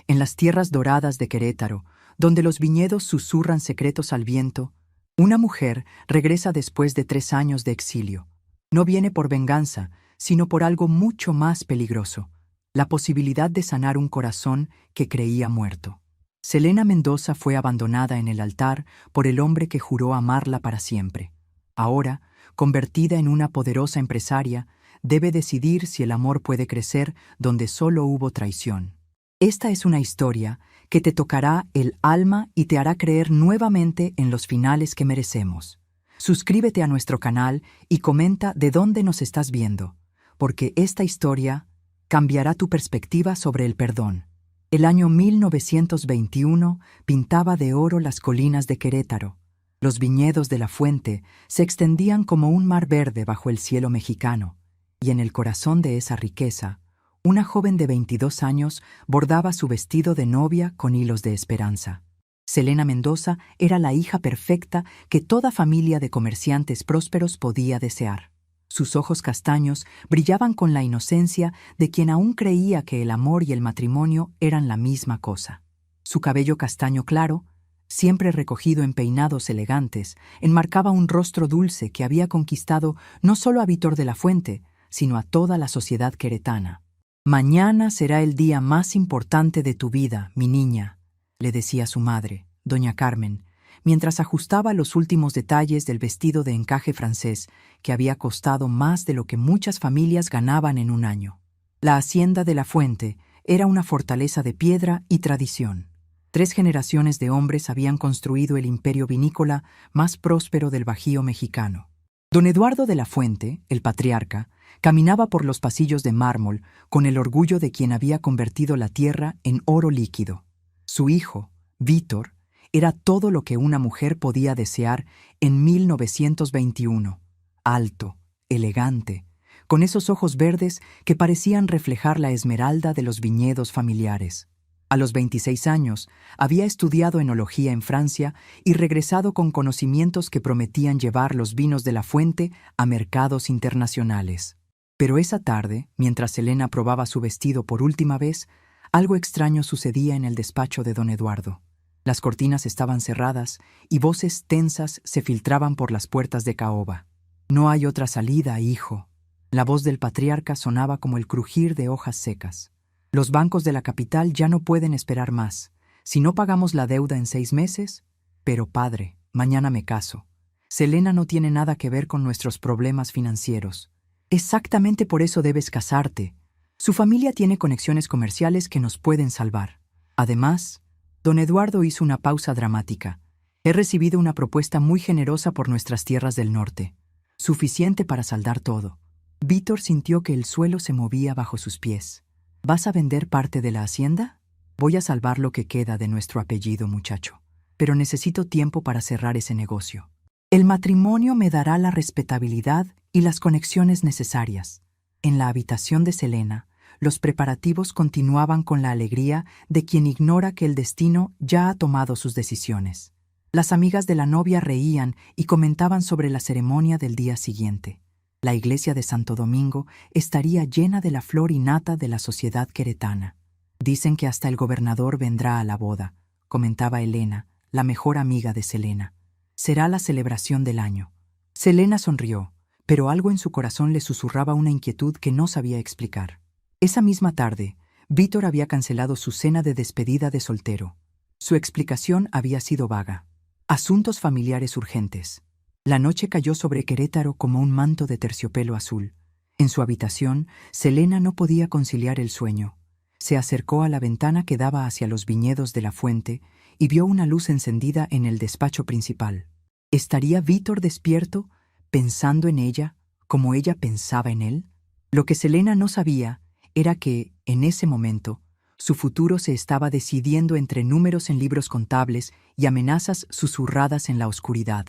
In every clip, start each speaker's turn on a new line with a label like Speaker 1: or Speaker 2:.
Speaker 1: en las tierras doradas de Querétaro, donde los viñedos susurran secretos al viento, una mujer regresa después de 3 años de exilio. No viene por venganza, sino por algo mucho más peligroso: la posibilidad de sanar un corazón que creía muerto. Selena Mendoza fue abandonada en el altar por el hombre que juró amarla para siempre. Ahora, convertida en una poderosa empresaria, debe decidir si el amor puede crecer donde solo hubo traición. Esta es una historia que te tocará el alma y te hará creer nuevamente en los finales que merecemos. Suscríbete a nuestro canal y comenta de dónde nos estás viendo, porque esta historia cambiará tu perspectiva sobre el perdón. El año 1921 pintaba de oro las colinas de Querétaro. Los viñedos de la fuente se extendían como un mar verde bajo el cielo mexicano, y en el corazón de esa riqueza, una joven de 22 años bordaba su vestido de novia con hilos de esperanza. Selena Mendoza era la hija perfecta que toda familia de comerciantes prósperos podía desear. Sus ojos castaños brillaban con la inocencia de quien aún creía que el amor y el matrimonio eran la misma cosa. Su cabello castaño claro, siempre recogido en peinados elegantes, enmarcaba un rostro dulce que había conquistado no solo a Víctor de la Fuente, sino a toda la sociedad queretana. «Mañana será el día más importante de tu vida, mi niña», le decía su madre, doña Carmen, mientras ajustaba los últimos detalles del vestido de encaje francés que había costado más de lo que muchas familias ganaban en un año. La hacienda de la Fuente era una fortaleza de piedra y tradición. 3 generaciones de hombres habían construido el imperio vinícola más próspero del Bajío mexicano. Don Eduardo de la Fuente, el patriarca, caminaba por los pasillos de mármol con el orgullo de quien había convertido la tierra en oro líquido. Su hijo, Víctor, era todo lo que una mujer podía desear en 1921. Alto, elegante, con esos ojos verdes que parecían reflejar la esmeralda de los viñedos familiares. A los 26 años, había estudiado enología en Francia y regresado con conocimientos que prometían llevar los vinos de la fuente a mercados internacionales. Pero esa tarde, mientras Selena probaba su vestido por última vez, algo extraño sucedía en el despacho de don Eduardo. Las cortinas estaban cerradas y voces tensas se filtraban por las puertas de caoba. «No hay otra salida, hijo». La voz del patriarca sonaba como el crujir de hojas secas. «Los bancos de la capital ya no pueden esperar más. Si no pagamos la deuda en 6 meses... Pero, padre, mañana me caso. Selena no tiene nada que ver con nuestros problemas financieros. Exactamente por eso debes casarte. Su familia tiene conexiones comerciales que nos pueden salvar. Además...» Don Eduardo hizo una pausa dramática. «He recibido una propuesta muy generosa por nuestras tierras del norte. Suficiente para saldar todo». Víctor sintió que el suelo se movía bajo sus pies. «¿Vas a vender parte de la hacienda? Voy a salvar lo que queda de nuestro apellido, muchacho. Pero necesito tiempo para cerrar ese negocio. El matrimonio me dará la respetabilidad y las conexiones necesarias». En la habitación de Selena, los preparativos continuaban con la alegría de quien ignora que el destino ya ha tomado sus decisiones. Las amigas de la novia reían y comentaban sobre la ceremonia del día siguiente. La iglesia de Santo Domingo estaría llena de la flor y nata de la sociedad queretana. «Dicen que hasta el gobernador vendrá a la boda», comentaba Elena, la mejor amiga de Selena. «Será la celebración del año». Selena sonrió, pero algo en su corazón le susurraba una inquietud que no sabía explicar. Esa misma tarde, Víctor había cancelado su cena de despedida de soltero. Su explicación había sido vaga. Asuntos familiares urgentes. La noche cayó sobre Querétaro como un manto de terciopelo azul. En su habitación, Selena no podía conciliar el sueño. Se acercó a la ventana que daba hacia los viñedos de la fuente y vio una luz encendida en el despacho principal. ¿Estaría Víctor despierto, pensando en ella, como ella pensaba en él? Lo que Selena no sabía era que, en ese momento, su futuro se estaba decidiendo entre números en libros contables y amenazas susurradas en la oscuridad.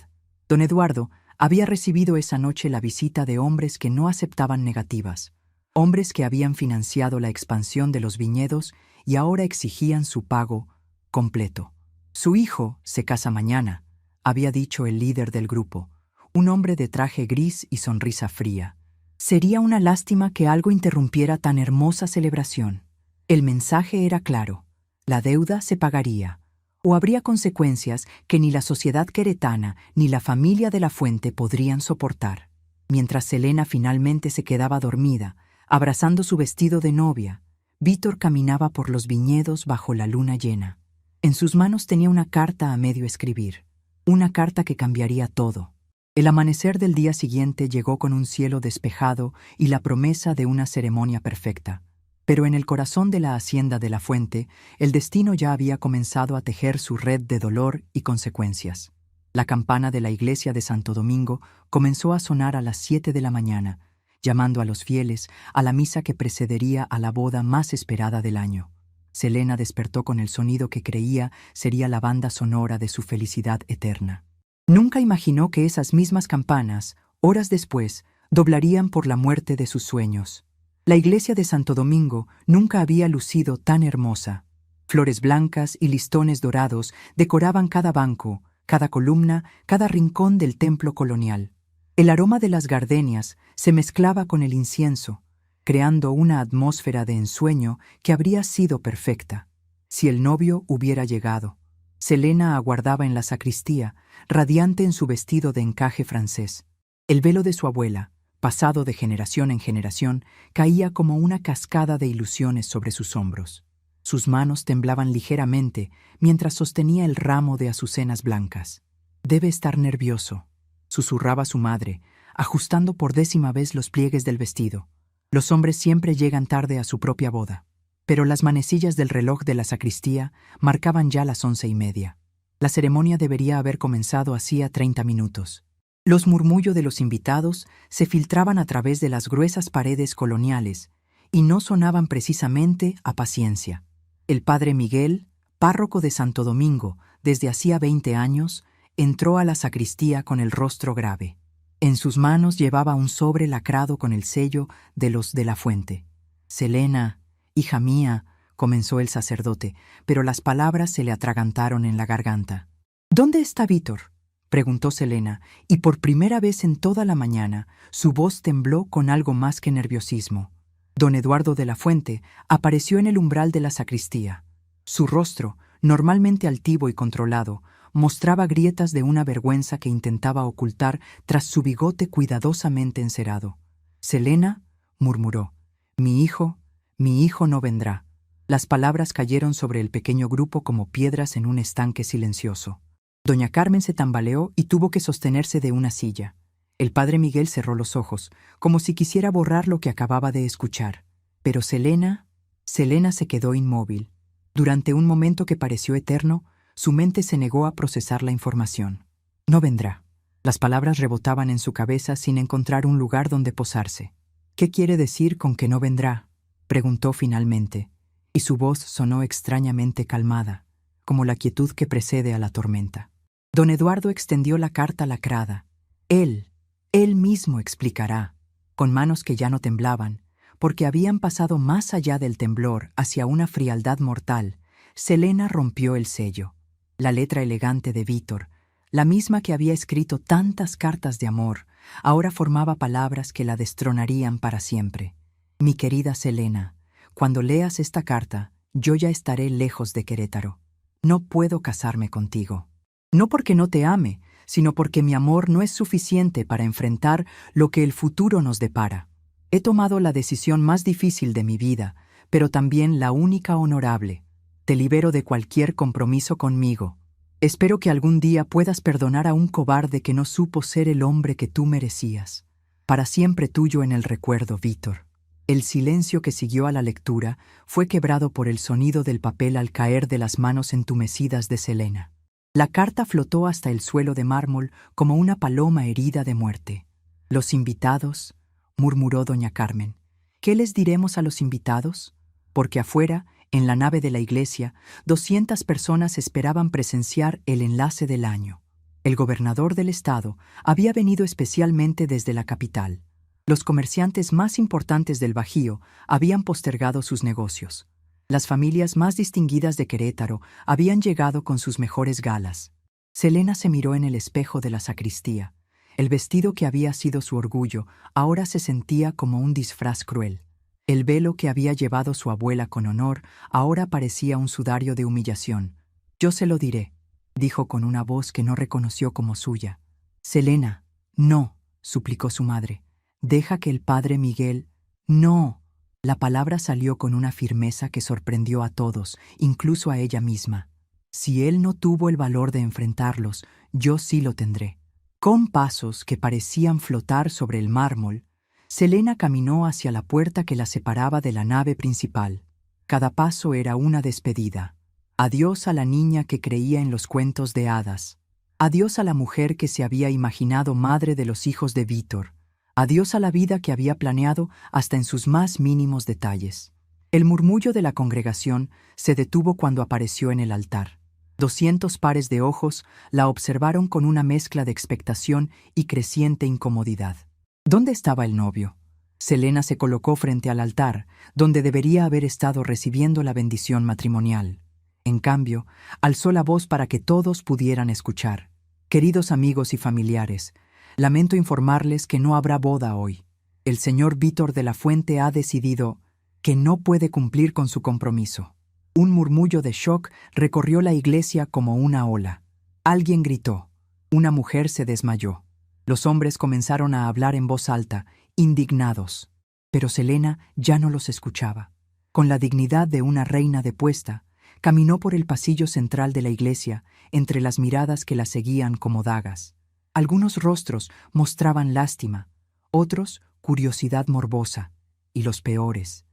Speaker 1: Don Eduardo había recibido esa noche la visita de hombres que no aceptaban negativas, hombres que habían financiado la expansión de los viñedos y ahora exigían su pago completo. «Su hijo se casa mañana», había dicho el líder del grupo, un hombre de traje gris y sonrisa fría. Sería una lástima que algo interrumpiera tan hermosa celebración. El mensaje era claro: La deuda se pagaría, o habría consecuencias que ni la sociedad queretana ni la familia de la Fuente podrían soportar. Mientras Selena finalmente se quedaba dormida, abrazando su vestido de novia, Víctor caminaba por los viñedos bajo la luna llena. En sus manos tenía una carta a medio escribir, una carta que cambiaría todo. El amanecer del día siguiente llegó con un cielo despejado y la promesa de una ceremonia perfecta. Pero en el corazón de la hacienda de la Fuente, el destino ya había comenzado a tejer su red de dolor y consecuencias. La campana de la iglesia de Santo Domingo comenzó a sonar a las 7 de la mañana, llamando a los fieles a la misa que precedería a la boda más esperada del año. Selena despertó con el sonido que creía sería la banda sonora de su felicidad eterna. Nunca imaginó que esas mismas campanas, horas después, doblarían por la muerte de sus sueños. La iglesia de Santo Domingo nunca había lucido tan hermosa. Flores blancas y listones dorados decoraban cada banco, cada columna, cada rincón del templo colonial. El aroma de las gardenias se mezclaba con el incienso, creando una atmósfera de ensueño que habría sido perfecta, si el novio hubiera llegado. Selena aguardaba en la sacristía, radiante en su vestido de encaje francés. El velo de su abuela, pasado de generación en generación, caía como una cascada de ilusiones sobre sus hombros. Sus manos temblaban ligeramente mientras sostenía el ramo de azucenas blancas. «Debe estar nervioso», susurraba su madre, ajustando por 10ª vez los pliegues del vestido. Los hombres siempre llegan tarde a su propia boda. Pero las manecillas del reloj de la sacristía marcaban ya las 11:30. La ceremonia debería haber comenzado hacía 30 minutos. Los murmullos de los invitados se filtraban a través de las gruesas paredes coloniales y no sonaban precisamente a paciencia. El padre Miguel, párroco de Santo Domingo desde hacía 20 años, entró a la sacristía con el rostro grave. En sus manos llevaba un sobre lacrado con el sello de los de la Fuente. «Selena, hija mía», comenzó el sacerdote, pero las palabras se le atragantaron en la garganta. «¿Dónde está Víctor?», preguntó Selena, y por primera vez en toda la mañana su voz tembló con algo más que nerviosismo. Don Eduardo de la Fuente apareció en el umbral de la sacristía. Su rostro, normalmente altivo y controlado, mostraba grietas de una vergüenza que intentaba ocultar tras su bigote cuidadosamente encerado. «Selena», murmuró, mi hijo no vendrá». Las palabras cayeron sobre el pequeño grupo como piedras en un estanque silencioso. Doña Carmen se tambaleó y tuvo que sostenerse de una silla. El padre Miguel cerró los ojos, como si quisiera borrar lo que acababa de escuchar. Pero Selena se quedó inmóvil. Durante un momento que pareció eterno, su mente se negó a procesar la información. «No vendrá». Las palabras rebotaban en su cabeza sin encontrar un lugar donde posarse. «¿Qué quiere decir con que no vendrá?», preguntó finalmente, y su voz sonó extrañamente calmada, como la quietud que precede a la tormenta. Don Eduardo extendió la carta lacrada. Él mismo explicará, con manos que ya no temblaban, porque habían pasado más allá del temblor hacia una frialdad mortal. Selena rompió el sello. La letra elegante de Víctor, la misma que había escrito tantas cartas de amor, ahora formaba palabras que la destronarían para siempre. «Mi querida Selena, cuando leas esta carta, yo ya estaré lejos de Querétaro. No puedo casarme contigo. No porque no te ame, sino porque mi amor no es suficiente para enfrentar lo que el futuro nos depara. He tomado la decisión más difícil de mi vida, pero también la única honorable. Te libero de cualquier compromiso conmigo. Espero que algún día puedas perdonar a un cobarde que no supo ser el hombre que tú merecías. Para siempre tuyo en el recuerdo, Víctor». El silencio que siguió a la lectura fue quebrado por el sonido del papel al caer de las manos entumecidas de Selena. La carta flotó hasta el suelo de mármol como una paloma herida de muerte. «Los invitados», murmuró doña Carmen. «¿Qué les diremos a los invitados?». Porque afuera, en la nave de la iglesia, 200 personas esperaban presenciar el enlace del año. El gobernador del estado había venido especialmente desde la capital. Los comerciantes más importantes del Bajío habían postergado sus negocios. Las familias más distinguidas de Querétaro habían llegado con sus mejores galas. Selena se miró en el espejo de la sacristía. El vestido que había sido su orgullo ahora se sentía como un disfraz cruel. El velo que había llevado su abuela con honor ahora parecía un sudario de humillación. «Yo se lo diré», dijo con una voz que no reconoció como suya. «Selena, no», suplicó su madre. «Deja que el padre Miguel...» «No». La palabra salió con una firmeza que sorprendió a todos, incluso a ella misma. «Si él no tuvo el valor de enfrentarlos, yo sí lo tendré». Con pasos que parecían flotar sobre el mármol, Selena caminó hacia la puerta que la separaba de la nave principal. Cada paso era una despedida. Adiós a la niña que creía en los cuentos de hadas. Adiós a la mujer que se había imaginado madre de los hijos de Vítor. Adiós a la vida que había planeado hasta en sus más mínimos detalles. El murmullo de la congregación se detuvo cuando apareció en el altar. 200 pares de ojos la observaron con una mezcla de expectación y creciente incomodidad. ¿Dónde estaba el novio? Selena se colocó frente al altar, donde debería haber estado recibiendo la bendición matrimonial. En cambio, alzó la voz para que todos pudieran escuchar. «Queridos amigos y familiares, lamento informarles que no habrá boda hoy. El señor Vítor de la Fuente ha decidido que no puede cumplir con su compromiso». Un murmullo de shock recorrió la iglesia como una ola. Alguien gritó. Una mujer se desmayó. Los hombres comenzaron a hablar en voz alta, indignados. Pero Selena ya no los escuchaba. Con la dignidad de una reina depuesta, caminó por el pasillo central de la iglesia, entre las miradas que la seguían como dagas. Algunos rostros mostraban lástima, otros curiosidad morbosa, y los peores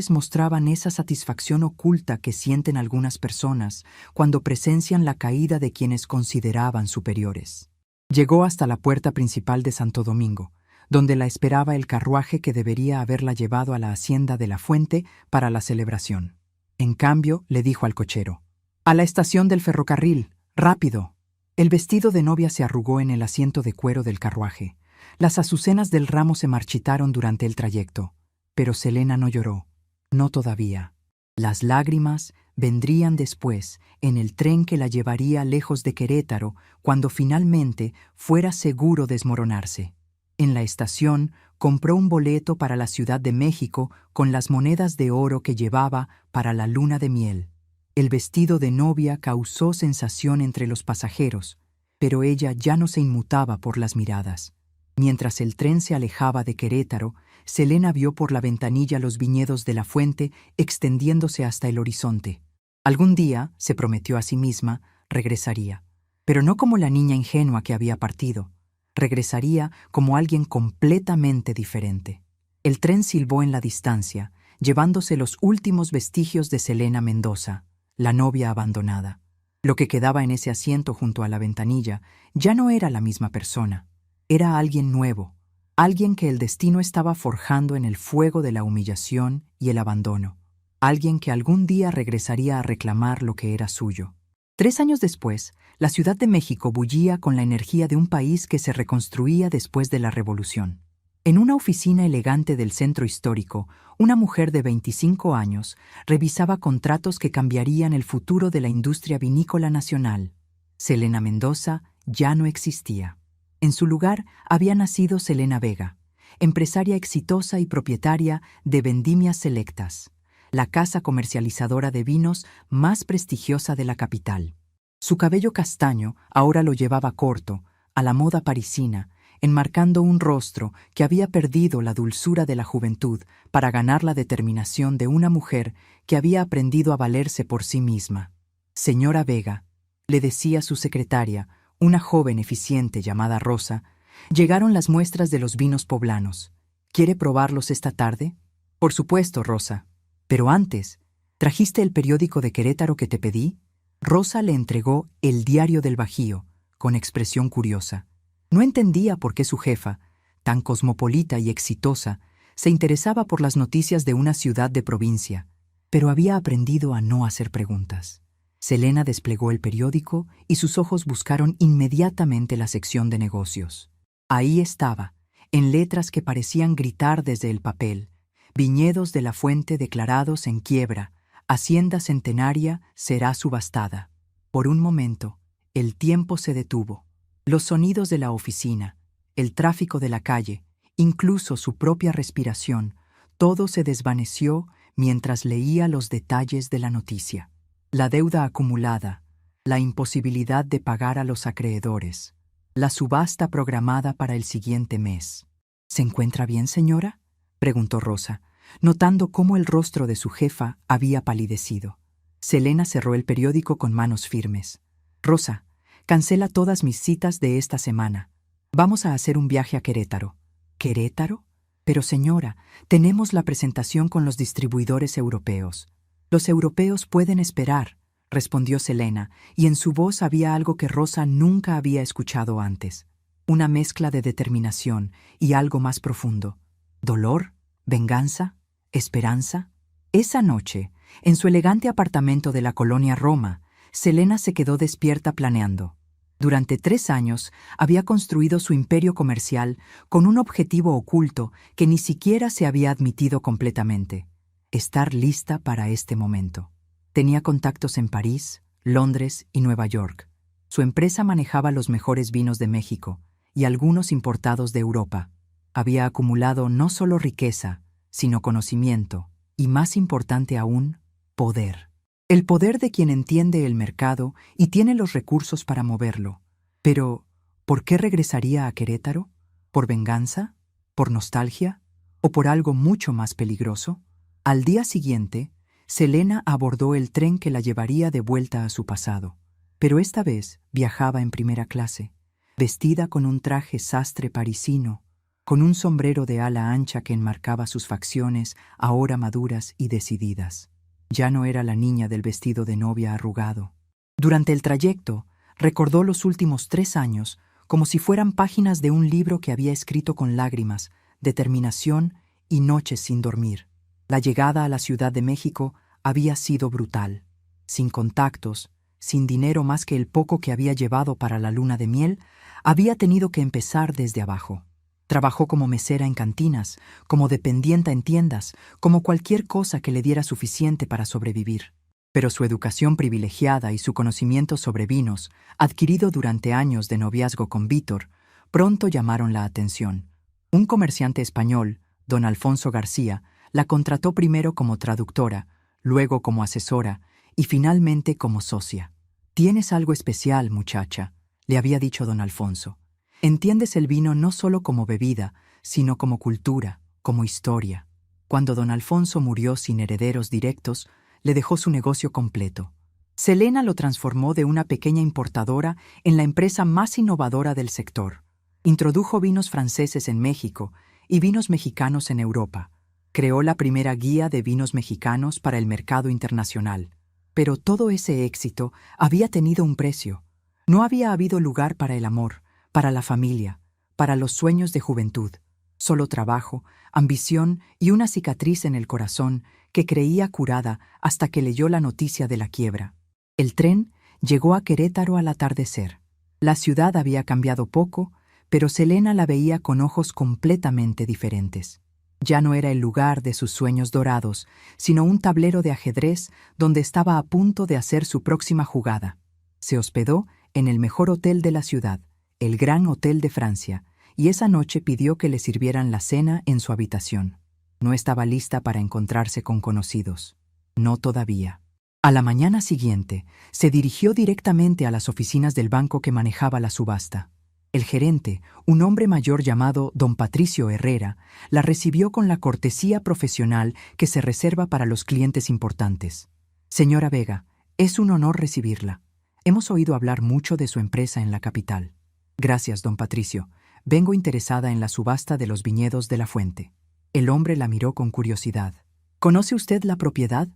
Speaker 1: mostraban esa satisfacción oculta que sienten algunas personas cuando presencian la caída de quienes consideraban superiores. Llegó hasta la puerta principal de Santo Domingo, donde la esperaba el carruaje que debería haberla llevado a la hacienda de la Fuente para la celebración. En cambio, le dijo al cochero: «A la estación del ferrocarril, rápido». El vestido de novia se arrugó en el asiento de cuero del carruaje. Las azucenas del ramo se marchitaron durante el trayecto. Pero Selena no lloró, no todavía. Las lágrimas vendrían después, en el tren que la llevaría lejos de Querétaro, cuando finalmente fuera seguro desmoronarse. En la estación compró un boleto para la Ciudad de México con las monedas de oro que llevaba para la luna de miel. El vestido de novia causó sensación entre los pasajeros, pero ella ya no se inmutaba por las miradas. Mientras el tren se alejaba de Querétaro, Selena vio por la ventanilla los viñedos de la Fuente extendiéndose hasta el horizonte. Algún día, se prometió a sí misma, regresaría. Pero no como la niña ingenua que había partido. Regresaría como alguien completamente diferente. El tren silbó en la distancia, llevándose los últimos vestigios de Selena Mendoza, la novia abandonada. Lo que quedaba en ese asiento junto a la ventanilla ya no era la misma persona. Era alguien nuevo, alguien que el destino estaba forjando en el fuego de la humillación y el abandono, alguien que algún día regresaría a reclamar lo que era suyo. 3 años después, la Ciudad de México bullía con la energía de un país que se reconstruía después de la Revolución. En una oficina elegante del centro histórico, una mujer de 25 años revisaba contratos que cambiarían el futuro de la industria vinícola nacional. Selena Mendoza ya no existía. En su lugar había nacido Selena Vega, empresaria exitosa y propietaria de Vendimias Selectas, la casa comercializadora de vinos más prestigiosa de la capital. Su cabello castaño ahora lo llevaba corto, a la moda parisina, enmarcando un rostro que había perdido la dulzura de la juventud para ganar la determinación de una mujer que había aprendido a valerse por sí misma. «Señora Vega», le decía su secretaria, una joven eficiente llamada Rosa, llegaron las muestras de los vinos poblanos. ¿Quiere probarlos esta tarde? Por supuesto, Rosa. Pero antes, ¿trajiste el periódico de Querétaro que te pedí? Rosa le entregó El Diario del Bajío, con expresión curiosa. No entendía por qué su jefa, tan cosmopolita y exitosa, se interesaba por las noticias de una ciudad de provincia, pero había aprendido a no hacer preguntas. Selena desplegó el periódico y sus ojos buscaron inmediatamente la sección de negocios. Ahí estaba, en letras que parecían gritar desde el papel: Viñedos de la Fuente declarados en quiebra, hacienda centenaria será subastada. Por un momento, el tiempo se detuvo. Los sonidos de la oficina, el tráfico de la calle, incluso su propia respiración, Todo se desvaneció mientras leía los detalles de la noticia. La deuda acumulada, la imposibilidad de pagar a los acreedores, la subasta programada para el siguiente mes. ¿Se encuentra bien, señora?, preguntó Rosa, notando cómo el rostro de su jefa había palidecido. Selena cerró el periódico con manos firmes. Rosa, cancela todas mis citas de esta semana. Vamos a hacer un viaje a Querétaro. ¿Querétaro? Pero señora, tenemos la presentación con los distribuidores europeos. Los europeos pueden esperar, respondió Selena, y en su voz había algo que Rosa nunca había escuchado antes. Una mezcla de determinación y algo más profundo. ¿Dolor? ¿Venganza? ¿Esperanza? Esa noche, en su elegante apartamento de la colonia Roma, Selena se quedó despierta planeando. Durante 3 años había construido su imperio comercial con un objetivo oculto que ni siquiera se había admitido completamente: estar lista para este momento. Tenía contactos en París, Londres y Nueva York. Su empresa manejaba los mejores vinos de México y algunos importados de Europa. Había acumulado no solo riqueza, sino conocimiento y, más importante aún, poder. El poder de quien entiende el mercado y tiene los recursos para moverlo. Pero, ¿por qué regresaría a Querétaro? ¿Por venganza? ¿Por nostalgia? ¿O por algo mucho más peligroso? Al día siguiente, Selena abordó el tren que la llevaría de vuelta a su pasado. Pero esta vez viajaba en primera clase, vestida con un traje sastre parisino, con un sombrero de ala ancha que enmarcaba sus facciones ahora maduras y decididas. Ya no era la niña del vestido de novia arrugado. Durante el trayecto, recordó los últimos 3 años como si fueran páginas de un libro que había escrito con lágrimas, determinación y noches sin dormir. La llegada a la Ciudad de México había sido brutal. Sin contactos, sin dinero más que el poco que había llevado para la luna de miel, había tenido que empezar desde abajo. Trabajó como mesera en cantinas, como dependienta en tiendas, como cualquier cosa que le diera suficiente para sobrevivir. Pero su educación privilegiada y su conocimiento sobre vinos, adquirido durante años de noviazgo con Víctor, pronto llamaron la atención. Un comerciante español, don Alfonso García, la contrató primero como traductora, luego como asesora y finalmente como socia. «Tienes algo especial, muchacha», le había dicho don Alfonso. «Entiendes el vino no solo como bebida, sino como cultura, como historia». Cuando don Alfonso murió sin herederos directos, le dejó su negocio completo. Selena lo transformó de una pequeña importadora en la empresa más innovadora del sector. Introdujo vinos franceses en México y vinos mexicanos en Europa. Creó la primera guía de vinos mexicanos para el mercado internacional. Pero todo ese éxito había tenido un precio. No había habido lugar para el amor, para la familia, para los sueños de juventud. Solo trabajo, ambición y una cicatriz en el corazón que creía curada hasta que leyó la noticia de la quiebra. El tren llegó a Querétaro al atardecer. La ciudad había cambiado poco, pero Selena la veía con ojos completamente diferentes. Ya no era el lugar de sus sueños dorados, sino un tablero de ajedrez donde estaba a punto de hacer su próxima jugada. Se hospedó en el mejor hotel de la ciudad, el Gran Hotel de Francia, y esa noche pidió que le sirvieran la cena en su habitación. No estaba lista para encontrarse con conocidos. No todavía. A la mañana siguiente, se dirigió directamente a las oficinas del banco que manejaba la subasta. El gerente, un hombre mayor llamado don Patricio Herrera, la recibió con la cortesía profesional que se reserva para los clientes importantes. «Señora Vega, es un honor recibirla. Hemos oído hablar mucho de su empresa en la capital». «Gracias, don Patricio. Vengo interesada en la subasta de los viñedos de la Fuente». El hombre la miró con curiosidad. «¿Conoce usted la propiedad?»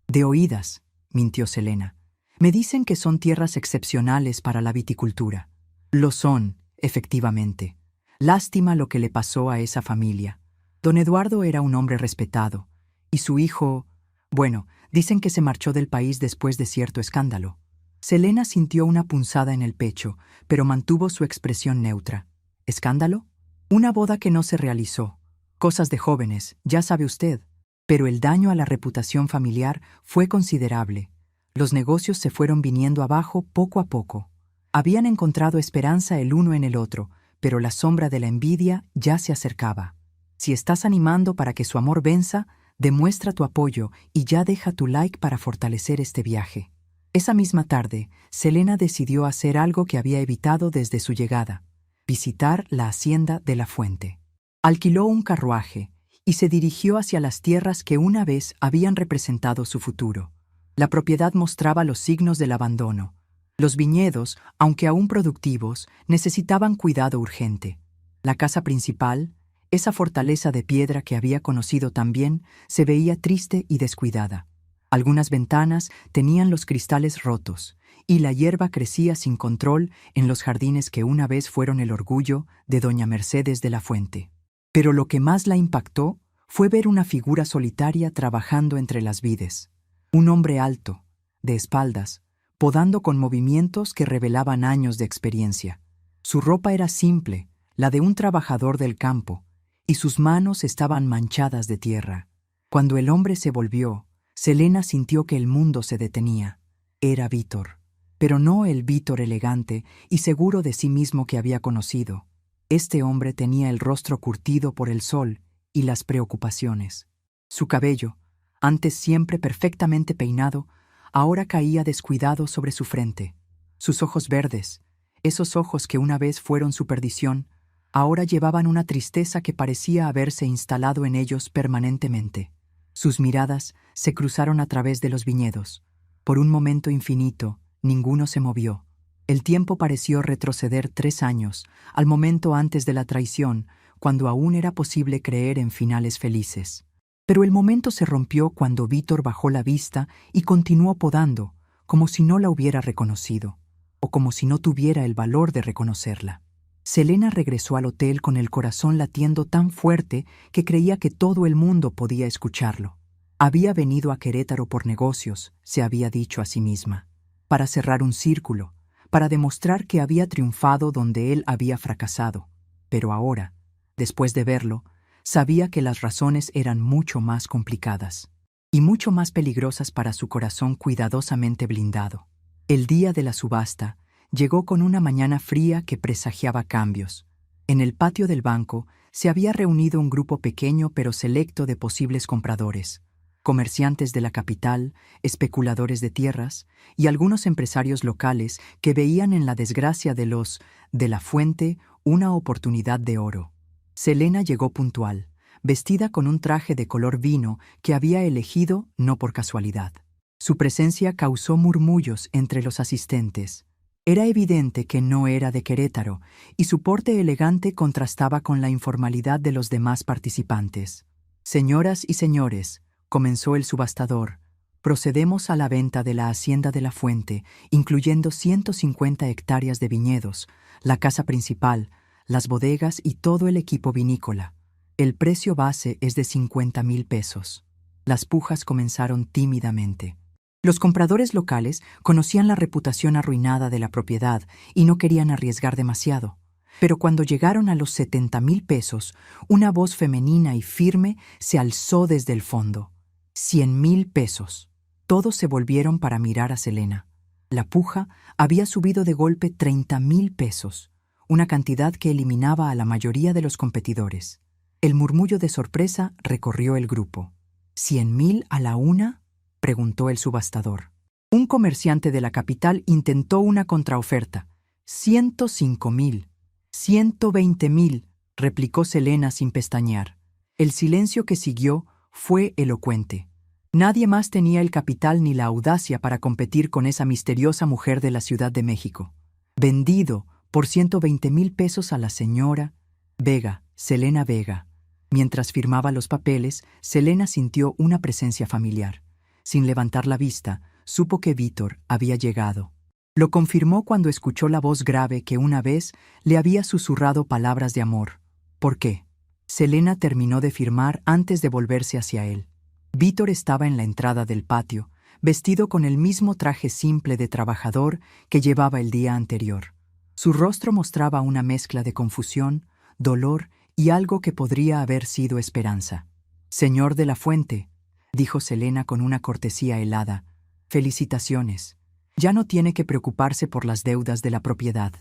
Speaker 1: «De oídas», mintió Selena. «Me dicen que son tierras excepcionales para la viticultura». «Lo son, efectivamente. Lástima lo que le pasó a esa familia. Don Eduardo era un hombre respetado, y su hijo... Bueno, dicen que se marchó del país después de cierto escándalo». Selena sintió una punzada en el pecho, pero mantuvo su expresión neutra. ¿Escándalo? Una boda que no se realizó. Cosas de jóvenes, ya sabe usted. Pero el daño a la reputación familiar fue considerable. Los negocios se fueron viniendo abajo poco a poco. Habían encontrado esperanza el uno en el otro, pero la sombra de la envidia ya se acercaba. Si estás animando para que su amor venza, demuestra tu apoyo y ya deja tu like para fortalecer este viaje. Esa misma tarde, Selena decidió hacer algo que había evitado desde su llegada: visitar la hacienda de la fuente. Alquiló un carruaje y se dirigió hacia las tierras que una vez habían representado su futuro. La propiedad mostraba los signos del abandono. Los viñedos, aunque aún productivos, necesitaban cuidado urgente. La casa principal, esa fortaleza de piedra que había conocido tan bien, se veía triste y descuidada. Algunas ventanas tenían los cristales rotos, y la hierba crecía sin control en los jardines que una vez fueron el orgullo de doña Mercedes de la Fuente. Pero lo que más la impactó fue ver una figura solitaria trabajando entre las vides. Un hombre alto, de espaldas, podando con movimientos que revelaban años de experiencia. Su ropa era simple, la de un trabajador del campo, y sus manos estaban manchadas de tierra. Cuando el hombre se volvió, Selena sintió que el mundo se detenía. Era Vítor, pero no el Vítor elegante y seguro de sí mismo que había conocido. Este hombre tenía el rostro curtido por el sol y las preocupaciones. Su cabello, antes siempre perfectamente peinado, ahora caía descuidado sobre su frente. Sus ojos verdes, esos ojos que una vez fueron su perdición, ahora llevaban una tristeza que parecía haberse instalado en ellos permanentemente. Sus miradas se cruzaron a través de los viñedos. Por un momento infinito, ninguno se movió. El tiempo pareció retroceder 3 años, al momento antes de la traición, cuando aún era posible creer en finales felices. Pero el momento se rompió cuando Vítor bajó la vista y continuó podando, como si no la hubiera reconocido, o como si no tuviera el valor de reconocerla. Selena regresó al hotel con el corazón latiendo tan fuerte que creía que todo el mundo podía escucharlo. Había venido a Querétaro por negocios, se había dicho a sí misma, para cerrar un círculo, para demostrar que había triunfado donde él había fracasado. Pero ahora, después de verlo, sabía que las razones eran mucho más complicadas y mucho más peligrosas para su corazón cuidadosamente blindado. El día de la subasta llegó con una mañana fría que presagiaba cambios. En el patio del banco se había reunido un grupo pequeño pero selecto de posibles compradores: comerciantes de la capital, especuladores de tierras y algunos empresarios locales que veían en la desgracia de los de la Fuente una oportunidad de oro. Selena llegó puntual, vestida con un traje de color vino que había elegido no por casualidad. Su presencia causó murmullos entre los asistentes. Era evidente que no era de Querétaro, y su porte elegante contrastaba con la informalidad de los demás participantes. «Señoras y señores», comenzó el subastador, «procedemos a la venta de la hacienda de la Fuente, incluyendo 150 hectáreas de viñedos, la casa principal, las bodegas y todo el equipo vinícola. El precio base es de 50,000 pesos». Las pujas comenzaron tímidamente. Los compradores locales conocían la reputación arruinada de la propiedad y no querían arriesgar demasiado. Pero cuando llegaron a los 70,000 pesos, una voz femenina y firme se alzó desde el fondo. 100,000 pesos. Todos se volvieron para mirar a Selena. La puja había subido de golpe 30,000 pesos, una cantidad que eliminaba a la mayoría de los competidores. El murmullo de sorpresa recorrió el grupo. ¿100,000 a la una?, preguntó el subastador. Un comerciante de la capital intentó una contraoferta. 105,000. 120,000, replicó Selena sin pestañear. El silencio que siguió fue elocuente. Nadie más tenía el capital ni la audacia para competir con esa misteriosa mujer de la Ciudad de México. Vendido por 120,000 pesos a la señora Vega, Selena Vega. Mientras firmaba los papeles, Selena sintió una presencia familiar. Sin levantar la vista, supo que Vítor había llegado. Lo confirmó cuando escuchó la voz grave que una vez le había susurrado palabras de amor. ¿Por qué? Selena terminó de firmar antes de volverse hacia él. Vítor estaba en la entrada del patio, vestido con el mismo traje simple de trabajador que llevaba el día anterior. Su rostro mostraba una mezcla de confusión, dolor y algo que podría haber sido esperanza. «Señor de la Fuente», dijo Selena con una cortesía helada, «felicitaciones. Ya no tiene que preocuparse por las deudas de la propiedad».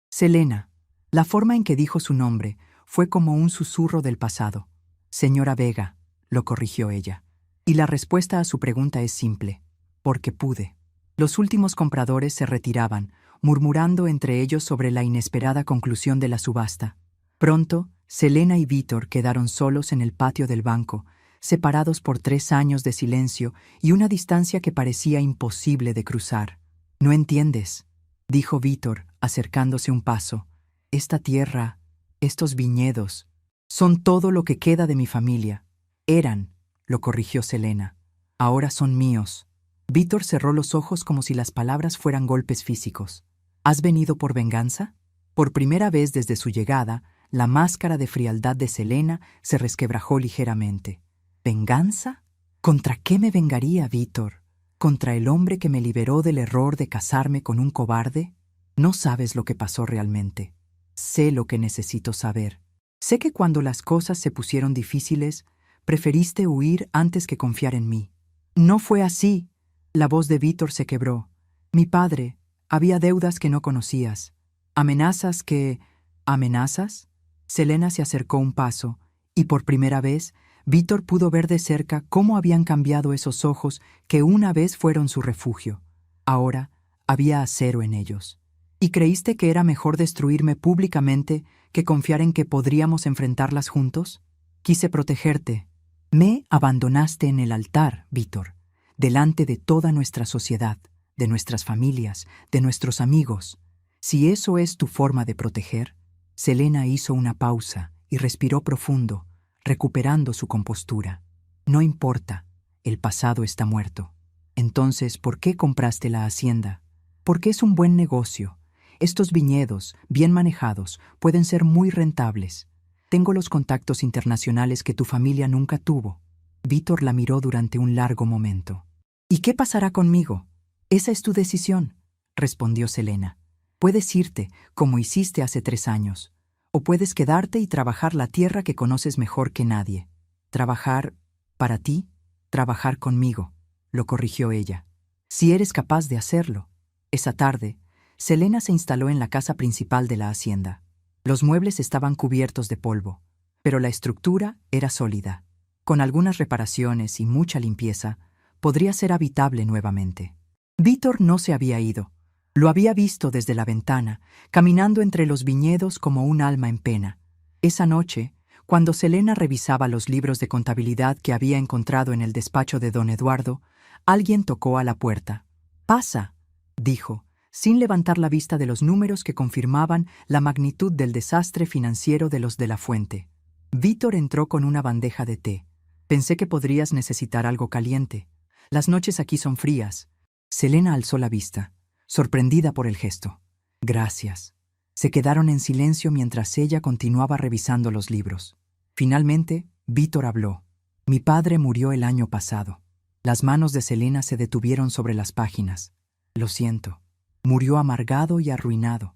Speaker 1: Selena. La forma en que dijo su nombre fue como un susurro del pasado. Señora Vega, lo corrigió ella. Y la respuesta a su pregunta es simple: porque pude. Los últimos compradores se retiraban, murmurando entre ellos sobre la inesperada conclusión de la subasta. Pronto, Selena y Vítor quedaron solos en el patio del banco, separados por 3 años de silencio y una distancia que parecía imposible de cruzar. «No entiendes», dijo Vítor, acercándose un paso. «Esta tierra, estos viñedos, son todo lo que queda de mi familia». «Eran», lo corrigió Selena. «Ahora son míos». Vítor cerró los ojos como si las palabras fueran golpes físicos. «¿Has venido por venganza?» Por primera vez desde su llegada, la máscara de frialdad de Selena se resquebrajó ligeramente. ¿Venganza? ¿Contra qué me vengaría, Vítor? ¿Contra el hombre que me liberó del error de casarme con un cobarde? No sabes lo que pasó realmente. Sé lo que necesito saber. Sé que cuando las cosas se pusieron difíciles, preferiste huir antes que confiar en mí. No fue así. La voz de Vítor se quebró. Mi padre, había deudas que no conocías. Amenazas que... ¿Amenazas? Selena se acercó un paso, y por primera vez, Vítor pudo ver de cerca cómo habían cambiado esos ojos que una vez fueron su refugio. Ahora había acero en ellos. ¿Y creíste que era mejor destruirme públicamente que confiar en que podríamos enfrentarlas juntos? Quise protegerte. Me abandonaste en el altar, Vítor, delante de toda nuestra sociedad, de nuestras familias, de nuestros amigos. Si eso es tu forma de proteger... Selena hizo una pausa y respiró profundo, recuperando su compostura. No importa, el pasado está muerto. Entonces, ¿por qué compraste la hacienda? Porque es un buen negocio. Estos viñedos, bien manejados, pueden ser muy rentables. Tengo los contactos internacionales que tu familia nunca tuvo. Vítor la miró durante un largo momento. ¿Y qué pasará conmigo? Esa es tu decisión, respondió Selena. Puedes irte, como hiciste hace 3 años. O puedes quedarte y trabajar la tierra que conoces mejor que nadie. Trabajar para ti, trabajar conmigo, lo corrigió ella. Si eres capaz de hacerlo. Esa tarde, Selena se instaló en la casa principal de la hacienda. Los muebles estaban cubiertos de polvo, pero la estructura era sólida. Con algunas reparaciones y mucha limpieza, podría ser habitable nuevamente. Vítor no se había ido. Lo había visto desde la ventana, caminando entre los viñedos como un alma en pena. Esa noche, cuando Selena revisaba los libros de contabilidad que había encontrado en el despacho de don Eduardo, alguien tocó a la puerta. «Pasa», dijo, sin levantar la vista de los números que confirmaban la magnitud del desastre financiero de los de la fuente. Vítor entró con una bandeja de té. «Pensé que podrías necesitar algo caliente. Las noches aquí son frías». Selena alzó la vista, sorprendida por el gesto. «Gracias». Se quedaron en silencio mientras ella continuaba revisando los libros. Finalmente, Vítor habló. «Mi padre murió el año pasado». Las manos de Selena se detuvieron sobre las páginas. «Lo siento». Murió amargado y arruinado.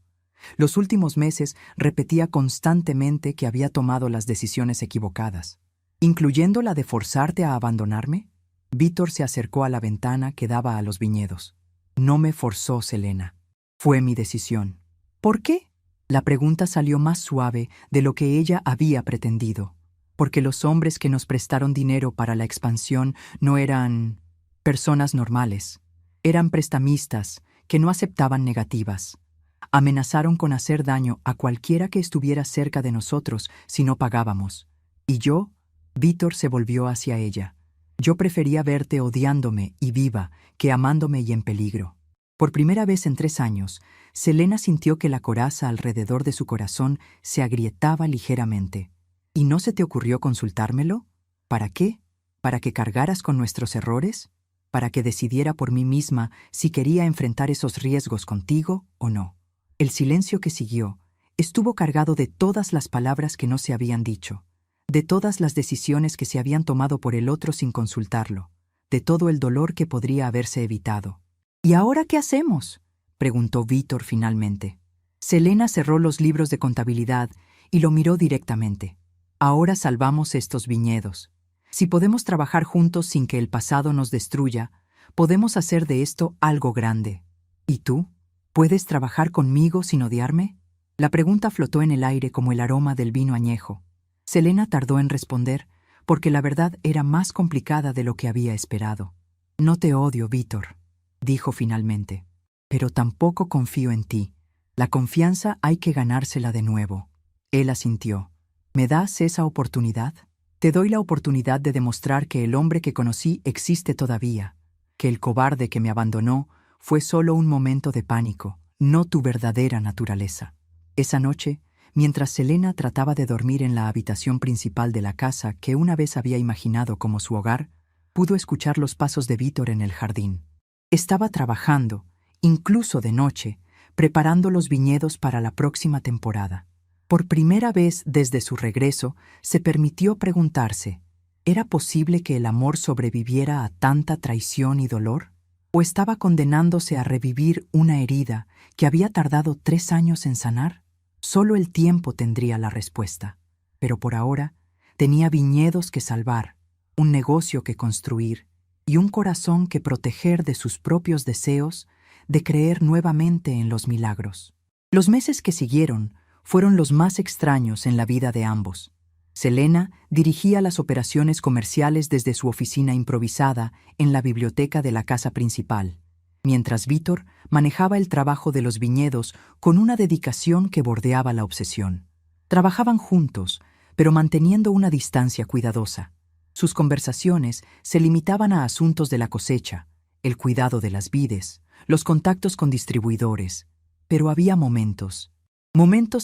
Speaker 1: Los últimos meses repetía constantemente que había tomado las decisiones equivocadas, incluyendo la de forzarte a abandonarme. Vítor se acercó a la ventana que daba a los viñedos. «No me forzó, Selena. Fue mi decisión». «¿Por qué?» La pregunta salió más suave de lo que ella había pretendido. «Porque los hombres que nos prestaron dinero para la expansión no eran personas normales. Eran prestamistas que no aceptaban negativas. Amenazaron con hacer daño a cualquiera que estuviera cerca de nosotros si no pagábamos. Y yo...» Vítor se volvió hacia ella. «Yo prefería verte odiándome y viva que amándome y en peligro». Por primera vez en 3 años, Selena sintió que la coraza alrededor de su corazón se agrietaba ligeramente. «¿Y no se te ocurrió consultármelo? ¿Para qué? ¿Para que cargaras con nuestros errores? ¿Para que decidiera por mí misma si quería enfrentar esos riesgos contigo o no?» El silencio que siguió estuvo cargado de todas las palabras que no se habían dicho, de todas las decisiones que se habían tomado por el otro sin consultarlo, de todo el dolor que podría haberse evitado. «¿Y ahora qué hacemos?», preguntó Vítor finalmente. Selena cerró los libros de contabilidad y lo miró directamente. «Ahora salvamos estos viñedos. Si podemos trabajar juntos sin que el pasado nos destruya, podemos hacer de esto algo grande. ¿Y tú? ¿Puedes trabajar conmigo sin odiarme?». La pregunta flotó en el aire como el aroma del vino añejo. Selena tardó en responder, porque la verdad era más complicada de lo que había esperado. «No te odio, Vítor», dijo finalmente, «pero tampoco confío en ti. La confianza hay que ganársela de nuevo». Él asintió. «¿Me das esa oportunidad? Te doy la oportunidad de demostrar que el hombre que conocí existe todavía, que el cobarde que me abandonó fue solo un momento de pánico, no tu verdadera naturaleza». Esa noche, mientras Selena trataba de dormir en la habitación principal de la casa que una vez había imaginado como su hogar, pudo escuchar los pasos de Vítor en el jardín. Estaba trabajando, incluso de noche, preparando los viñedos para la próxima temporada. Por primera vez desde su regreso, se permitió preguntarse, ¿era posible que el amor sobreviviera a tanta traición y dolor? ¿O estaba condenándose a revivir una herida que había tardado 3 años en sanar? Solo el tiempo tendría la respuesta. Pero por ahora, tenía viñedos que salvar, un negocio que construir y un corazón que proteger de sus propios deseos de creer nuevamente en los milagros. Los meses que siguieron fueron los más extraños en la vida de ambos. Selena dirigía las operaciones comerciales desde su oficina improvisada en la biblioteca de la casa principal, mientras Vítor manejaba el trabajo de los viñedos con una dedicación que bordeaba la obsesión. Trabajaban juntos, pero manteniendo una distancia cuidadosa. Sus conversaciones se limitaban a asuntos de la cosecha, el cuidado de las vides, los contactos con distribuidores, pero había momentos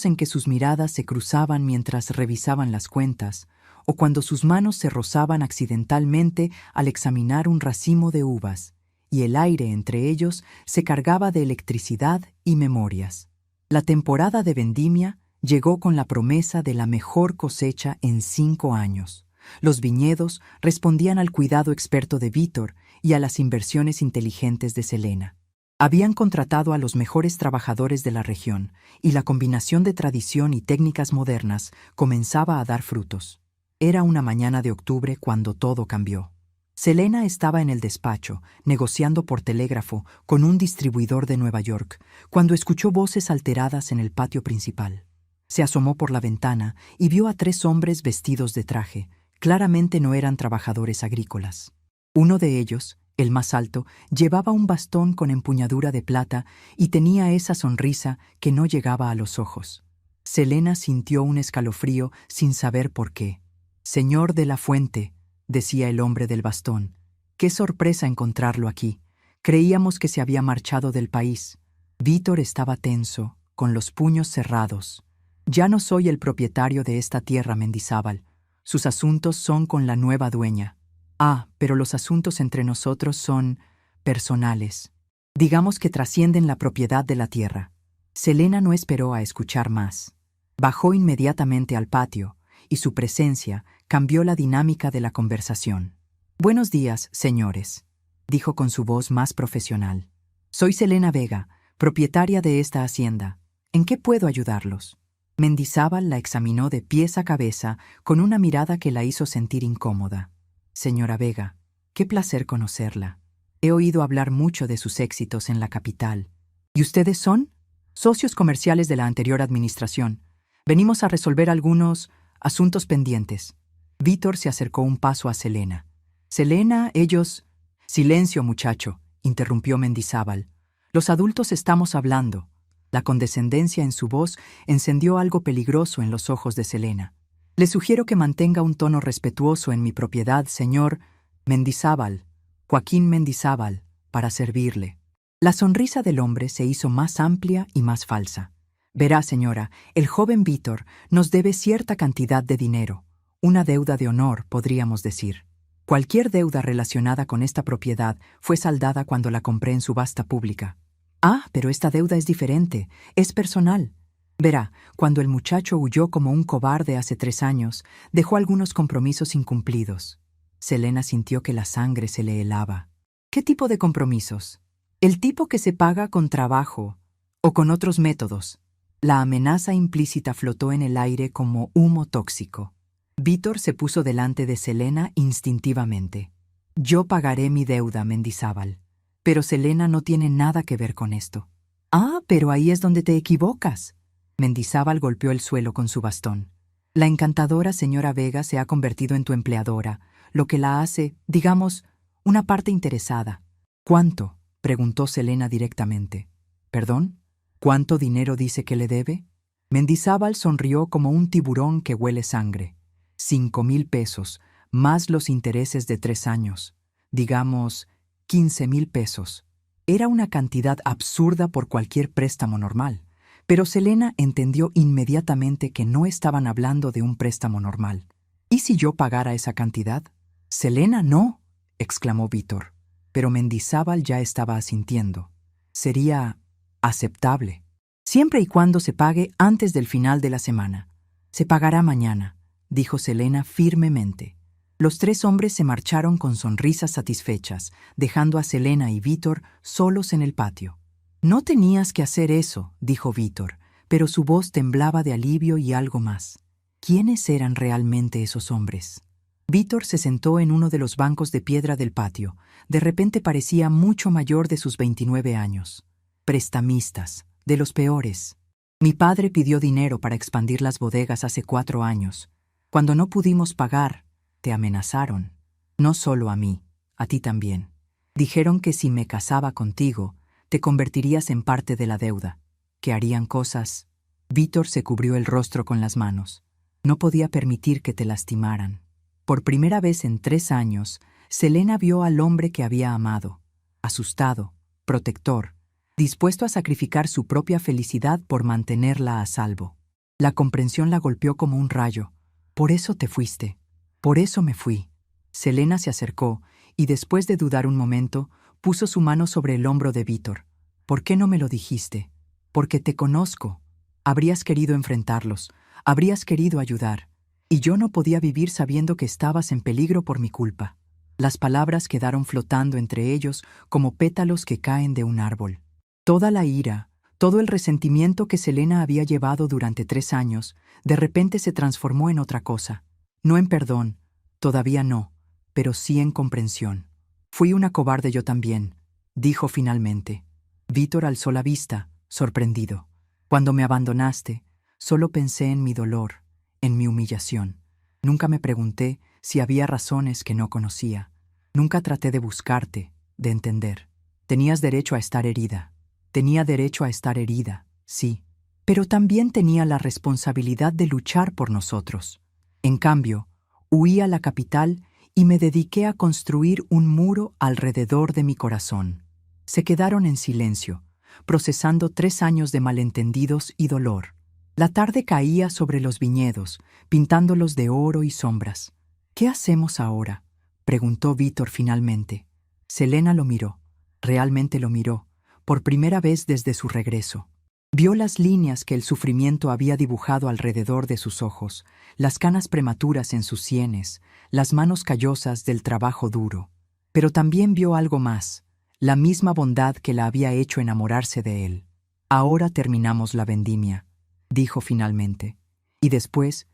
Speaker 1: en que sus miradas se cruzaban mientras revisaban las cuentas, o cuando sus manos se rozaban accidentalmente al examinar un racimo de uvas, y el aire entre ellos se cargaba de electricidad y memorias. La temporada de vendimia llegó con la promesa de la mejor cosecha en 5 años. Los viñedos respondían al cuidado experto de Vítor y a las inversiones inteligentes de Selena. Habían contratado a los mejores trabajadores de la región, y la combinación de tradición y técnicas modernas comenzaba a dar frutos. Era una mañana de octubre cuando todo cambió. Selena estaba en el despacho, negociando por telégrafo con un distribuidor de Nueva York, cuando escuchó voces alteradas en el patio principal. Se asomó por la ventana y vio a 3 hombres vestidos de traje. Claramente no eran trabajadores agrícolas. Uno de ellos, el más alto, llevaba un bastón con empuñadura de plata y tenía esa sonrisa que no llegaba a los ojos. Selena sintió un escalofrío sin saber por qué. «Señor de la Fuente», decía el hombre del bastón, «qué sorpresa encontrarlo aquí. Creíamos que se había marchado del país». Vítor estaba tenso, con los puños cerrados. «Ya no soy el propietario de esta tierra, Mendizábal. Sus asuntos son con la nueva dueña». «Ah, pero los asuntos entre nosotros son personales. Digamos que trascienden la propiedad de la tierra». Selena no esperó a escuchar más. Bajó inmediatamente al patio, y su presencia cambió la dinámica de la conversación. «Buenos días, señores», dijo con su voz más profesional. «Soy Selena Vega, propietaria de esta hacienda. ¿En qué puedo ayudarlos?» Mendizábal la examinó de pies a cabeza con una mirada que la hizo sentir incómoda. «Señora Vega, qué placer conocerla. He oído hablar mucho de sus éxitos en la capital. ¿Y ustedes son?» «Socios comerciales de la anterior administración. Venimos a resolver algunos asuntos pendientes». Vítor se acercó un paso a Selena. «Selena, ellos...» «Silencio, muchacho», interrumpió Mendizábal. «Los adultos estamos hablando». La condescendencia en su voz encendió algo peligroso en los ojos de Selena. «Le sugiero que mantenga un tono respetuoso en mi propiedad, señor Mendizábal, Joaquín Mendizábal, para servirle». La sonrisa del hombre se hizo más amplia y más falsa. «Verá, señora, el joven Vítor nos debe cierta cantidad de dinero. Una deuda de honor, podríamos decir. Cualquier deuda relacionada con esta propiedad fue saldada cuando la compré en subasta pública». «Ah, pero esta deuda es diferente, es personal. Verá, cuando el muchacho huyó como un cobarde hace 3 años, dejó algunos compromisos incumplidos». Selena sintió que la sangre se le helaba. «¿Qué tipo de compromisos?» «El tipo que se paga con trabajo o con otros métodos». La amenaza implícita flotó en el aire como humo tóxico. Vítor se puso delante de Selena instintivamente. «Yo pagaré mi deuda, Mendizábal. Pero Selena no tiene nada que ver con esto». «Ah, pero ahí es donde te equivocas». Mendizábal golpeó el suelo con su bastón. La encantadora señora Vega se ha convertido en tu empleadora, lo que la hace, digamos, una parte interesada. ¿Cuánto?, preguntó Selena directamente. ¿Perdón? ¿Cuánto dinero dice que le debe? Mendizábal sonrió como un tiburón que huele sangre. 5,000 pesos, más los intereses de 3 años. Digamos, 15,000 pesos. Era una cantidad absurda por cualquier préstamo normal, pero Selena entendió inmediatamente que no estaban hablando de un préstamo normal. ¿Y si yo pagara esa cantidad? Selena, no, exclamó Vítor, pero Mendizábal ya estaba asintiendo. Sería aceptable, siempre y cuando se pague antes del final de la semana. Se pagará mañana, dijo Selena firmemente. Los 3 hombres se marcharon con sonrisas satisfechas, dejando a Selena y Vítor solos en el patio. No tenías que hacer eso, dijo Vítor, pero su voz temblaba de alivio y algo más. ¿Quiénes eran realmente esos hombres? Vítor se sentó en uno de los bancos de piedra del patio. De repente parecía mucho mayor de sus 29 años. Prestamistas, de los peores. Mi padre pidió dinero para expandir las bodegas hace 4 años. Cuando no pudimos pagar, te amenazaron. No solo a mí, a ti también. Dijeron que si me casaba contigo, te convertirías en parte de la deuda, que harían cosas. Vítor se cubrió el rostro con las manos. No podía permitir que te lastimaran. Por primera vez en 3 años, Selena vio al hombre que había amado, asustado, protector, dispuesto a sacrificar su propia felicidad por mantenerla a salvo. La comprensión la golpeó como un rayo. Por eso te fuiste. Por eso me fui. Selena se acercó y, después de dudar un momento, puso su mano sobre el hombro de Vítor. ¿Por qué no me lo dijiste? Porque te conozco. Habrías querido enfrentarlos, habrías querido ayudar, y yo no podía vivir sabiendo que estabas en peligro por mi culpa. Las palabras quedaron flotando entre ellos como pétalos que caen de un árbol. Toda la ira, todo el resentimiento que Selena había llevado durante 3 años, de repente se transformó en otra cosa. No en perdón, todavía no, pero sí en comprensión. Fui una cobarde yo también, dijo finalmente. Vítor alzó la vista, sorprendido. Cuando me abandonaste, solo pensé en mi dolor, en mi humillación. Nunca me pregunté si había razones que no conocía. Nunca traté de buscarte, de entender. Tenías derecho a estar herida. Tenía derecho a estar herida, sí, pero también tenía la responsabilidad de luchar por nosotros. En cambio, huí a la capital y me dediqué a construir un muro alrededor de mi corazón. Se quedaron en silencio, procesando 3 años de malentendidos y dolor. La tarde caía sobre los viñedos, pintándolos de oro y sombras. ¿Qué hacemos ahora?, preguntó Vítor finalmente. Selena lo miró, realmente lo miró, por primera vez desde su regreso. Vio las líneas que el sufrimiento había dibujado alrededor de sus ojos, las canas prematuras en sus sienes, las manos callosas del trabajo duro. Pero también vio algo más, la misma bondad que la había hecho enamorarse de él. Ahora terminamos la vendimia, dijo finalmente, y después